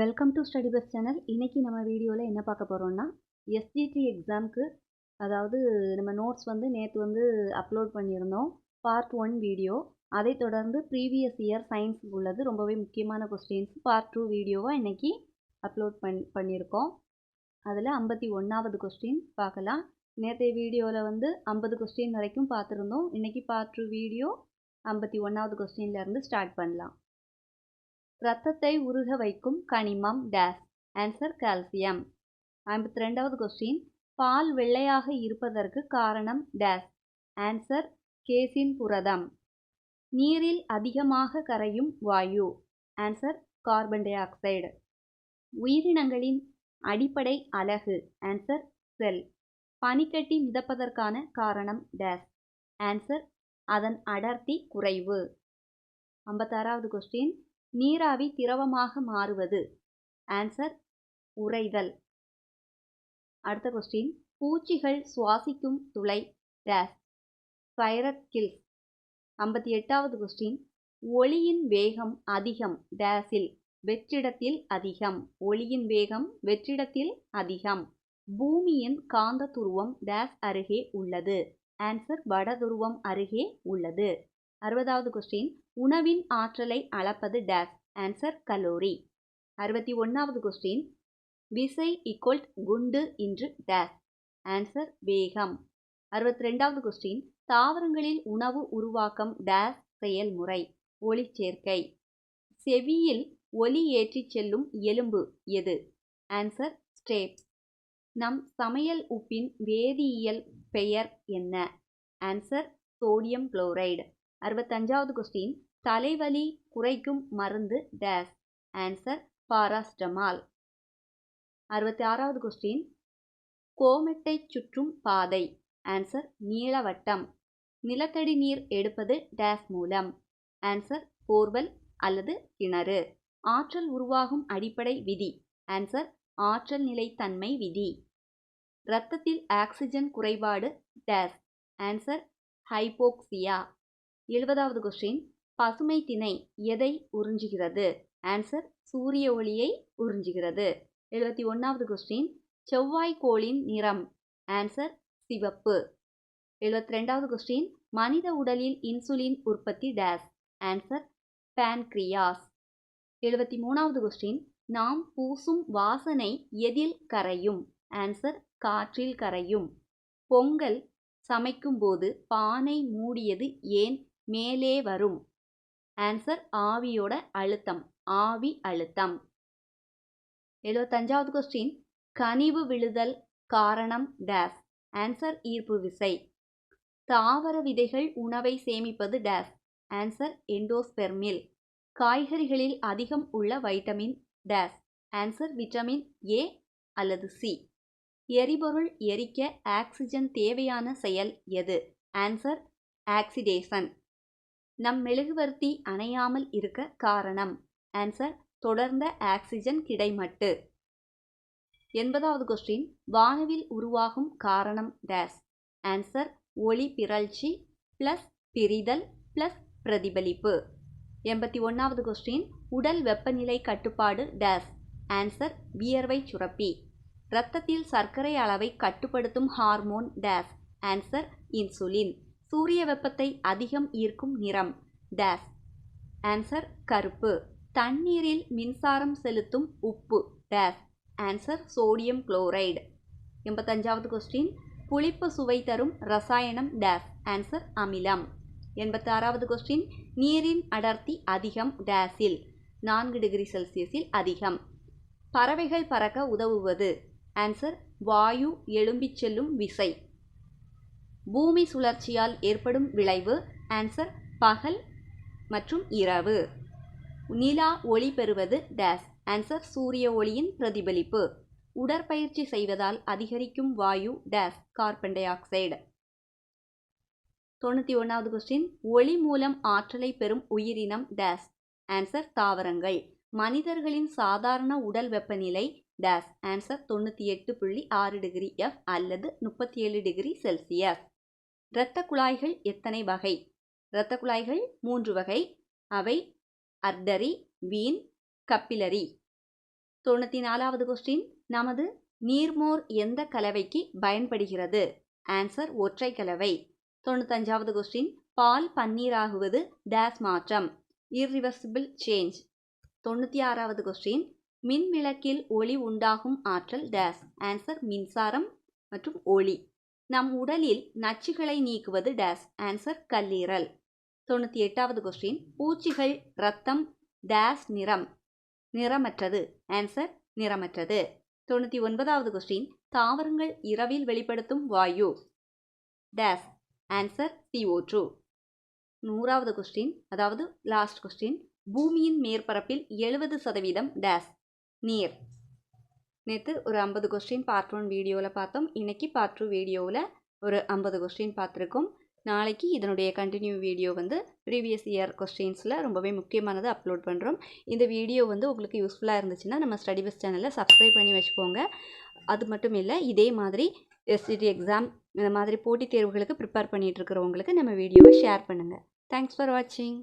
Welcome to study bus channel. இன்றைக்கி நம்ம வீடியோவில் என்ன பார்க்க போகிறோம்னா, எஸ்ஜிடி எக்ஸாமுக்கு அதாவது நம்ம நோட்ஸ் நேற்று அப்லோட் பண்ணியிருந்தோம். Part 1 video. அதை தொடர்ந்து ப்ரீவியஸ் இயர் சயின்ஸுக்கு உள்ளது ரொம்பவே முக்கியமான கொஸ்டின்ஸ் பார்ட் 2 வீடியோவாக இன்றைக்கி அப்லோட் பண்ணியிருக்கோம். அதில் 51வது கொஸ்டின் பார்க்கலாம். நேற்றைய வீடியோவில் 50 கொஸ்டின் வரைக்கும் பார்த்துருந்தோம். இன்றைக்கி பார்ட் 2 வீடியோ 51வது கொஸ்டின்லேருந்து ஸ்டார்ட் பண்ணலாம். இரத்தத்தை உருக வைக்கும் கனிமம் டேஸ். Answer calcium. 52வது கொஸ்டின், பால் வெள்ளையாக இருப்பதற்கு காரணம் டேஸ். ஆன்சர் கேசின் புரதம். நீரில் அதிகமாக கரையும் வாயு. Answer carbon dioxide. உயிரினங்களின் அடிப்படை அலகு. Answer cell. பனிக்கட்டி மிதப்பதற்கான காரணம் டேஸ். ஆன்சர் அதன் அடர்த்தி குறைவு. 56வது கொஸ்டின், நீராவி திரவமாக மாறுவது. ஆன்சர் உறைதல். அடுத்த கொஸ்டின், பூச்சிகள் சுவாசிக்கும் துளை டேஸ். ஸ்பைரக்கிள்ஸ். 58வது கொஸ்டின், ஒளியின் வேகம் அதிகம் டேஸில். வெற்றிடத்தில் அதிகம். ஒளியின் வேகம் வெற்றிடத்தில் அதிகம். பூமியின் காந்த துருவம் டேஸ் அருகே உள்ளது. ஆன்சர் வடதுருவம் அருகே உள்ளது. 60வது கொஸ்டின், உணவின் ஆற்றலை அளப்பது டேஸ். Answer calorie. 61வது கொஸ்டின், விசை ஈக்குவல் குண்டு இன்று டேஸ். ஆன்சர் வேகம். 62வது கொஸ்டின், தாவரங்களில் உணவு உருவாக்கம் டேஸ் செயல்முறை. ஒளிச்சேர்க்கை. செவியில் ஒலி ஏற்றிச் செல்லும் எலும்பு எது? Answer stapes. நம் சமையல் உப்பின் வேதியியல் பெயர் என்ன? Answer sodium chloride. 65வது கொஸ்டின், தலைவலி குறைக்கும் மருந்து டேஸ். Answer paracetamol. 66வது கொஸ்டின், கோமெட்டை சுற்றும் பாதை. ஆன்சர் நீளவட்டம். நிலத்தடி நீர் எடுப்பது டேஸ் மூலம். ஆன்சர் போர்வெல் அல்லது கிணறு. ஆற்றல் உருவாகும் அடிப்படை விதி. ஆன்சர் ஆற்றல் நிலைத்தன்மை விதி. இரத்தத்தில் ஆக்சிஜன் குறைபாடு டேஸ். Answer hypoxia. 70வது கொஸ்டின், பசுமை திணை எதை உறிஞ்சுகிறது? ஆன்சர் சூரிய ஒளியை உறிஞ்சுகிறது. 71வது கொஸ்டின், செவ்வாய்க்கோளின் நிறம். ஆன்சர் சிவப்பு. 72வது கொஸ்டின், மனித உடலில் இன்சுலின் உற்பத்தி டேஸ். Answer pancreas. 73வது கொஸ்டின், நாம் பூசும் வாசனை எதில் கரையும்? ஆன்சர் காற்றில் கரையும். பொங்கல் சமைக்கும்போது பானை மூடியது ஏன் மேலே வரும்? ஆன்சர் ஆவியோட அழுத்தம். ஆவி அழுத்தம். 75வது கொஸ்டின், கனிவு விழுதல் காரணம் டேஸ். ஆன்சர் ஈர்ப்பு விசை. தாவர விதைகள் உணவை சேமிப்பது டேஸ். ஆன்சர் எண்டோஸ்பெர்மில். காய்கறிகளில் அதிகம் உள்ள vitamin days. Answer vitamin A அல்லது சி. எரிபொருள் எரிக்க ஆக்சிஜன் தேவையான செயல் எது? Answer oxidation. நம் மெழுகுவர்த்தி அணையாமல் இருக்க காரணம்? ஆன்சர் தொடர்ந்த ஆக்சிஜன் கிடைமட்டு. 80வது கொஸ்டின், வானவில் உருவாகும் காரணம் டேஸ். ஆன்சர் ஒளி பிறழ்ச்சி பிளஸ் பிரிதல் பிளஸ் பிரதிபலிப்பு. 81வது கொஸ்டின், உடல் வெப்பநிலை கட்டுப்பாடு டேஸ். ஆன்சர் வியர்வை சுரப்பி. இரத்தத்தில் சர்க்கரை அளவை கட்டுப்படுத்தும் ஹார்மோன் டேஸ். Answer insulin. சூரிய வெப்பத்தை அதிகம் ஈர்க்கும் நிறம் டேஸ். ஆன்சர் கருப்பு. தண்ணீரில் மின்சாரம் செலுத்தும் உப்பு டேஸ். Answer sodium chloride. 85வது கொஸ்டின், புளிப்பு சுவை தரும் ரசாயனம் டேஸ். ஆன்சர் அமிலம். 86வது கொஸ்டின், நீரின் அடர்த்தி அதிகம் டேஸில். 4 டிகிரி செல்சியஸில் அதிகம். பறவைகள் பறக்க உதவுவது? ஆன்சர் வாயு எழும்பிச் செல்லும் விசை. பூமி சுழற்சியால் ஏற்படும் விளைவு? ஆன்சர் பகல் மற்றும் இரவு. நிலா ஒளி பெறுவது டேஸ். ஆன்சர் சூரிய ஒளியின் பிரதிபலிப்பு. உடற்பயிற்சி செய்வதால் அதிகரிக்கும் வாயு டேஸ். Carbon dioxide. 91வது கொஸ்டின், ஒளி மூலம் ஆற்றலை பெறும் உயிரினம் டேஸ். ஆன்சர் தாவரங்கள். மனிதர்களின் சாதாரண உடல் வெப்பநிலை டேஸ். ஆன்சர் 98.6 டிகிரி F அல்லது 37 டிகிரி செல்சியஸ். இரத்த குழாய்கள் எத்தனை வகை? இரத்த குழாய்கள் 3 வகை. அவை அர்டரி, வீன், கப்பிலரி. 94வது கொஸ்டின், நமது நீர்மோர் எந்த கலவைக்கு பயன்படுகிறது? ஆன்சர் ஒற்றை கலவை. 95வது கொஸ்டின், பால் பன்னீராகுவது டேஸ் மாற்றம்? Irreversible change. 96வது கொஸ்டின், மின் விளக்கில் ஒளி உண்டாகும் ஆற்றல் டேஸ்? ஆன்சர் மின்சாரம் மற்றும் ஒளி. நம் உடலில் நச்சுகளை நீக்குவது டேஸ்? ஆன்சர் கல்லீரல். 98வது கொஸ்டின், பூச்சிகள் இரத்தம் டேஸ் நிறம்? நிறமற்றது. ஆன்சர் நிறமற்றது. 99வது கொஸ்டின், தாவரங்கள் இரவில் வெளிப்படுத்தும் வாயு டேஸ்? Answer CO2. 100வது கொஸ்டின், அதாவது லாஸ்ட் கொஸ்டின், பூமியின் மேற்பரப்பில் 70% டேஸ்? நீர். நேற்று ஒரு 50 கொஸ்டின் பார்ட் 1 வீடியோவில் பார்த்தோம். இன்னைக்கு பார்ட் 2 வீடியோவில் ஒரு 50 கொஸ்டின் பார்த்துருக்கோம். நாளைக்கு இதனுடைய கண்டினியூ வீடியோ ப்ரீவியஸ் இயர் கொஸ்டின்ஸில் ரொம்பவே முக்கியமானது அப்லோட் பண்ணுறோம். இந்த வீடியோ உங்களுக்கு யூஸ்ஃபுல்லாக இருந்துச்சுன்னா நம்ம ஸ்டடி பெஸ்ட் சேனலை சப்ஸ்கிரைப் பண்ணி வச்சுக்கோங்க. அது மட்டும் இல்லை, இதே மாதிரி SCT எக்ஸாம் இந்த மாதிரி போட்டித் தேர்வுகளுக்கு ப்ரிப்பேர் பண்ணிகிட்டு இருக்கிறவங்களுக்கு நம்ம வீடியோவை ஷேர் பண்ணுங்கள். தேங்க்ஸ் ஃபார் வாட்சிங்.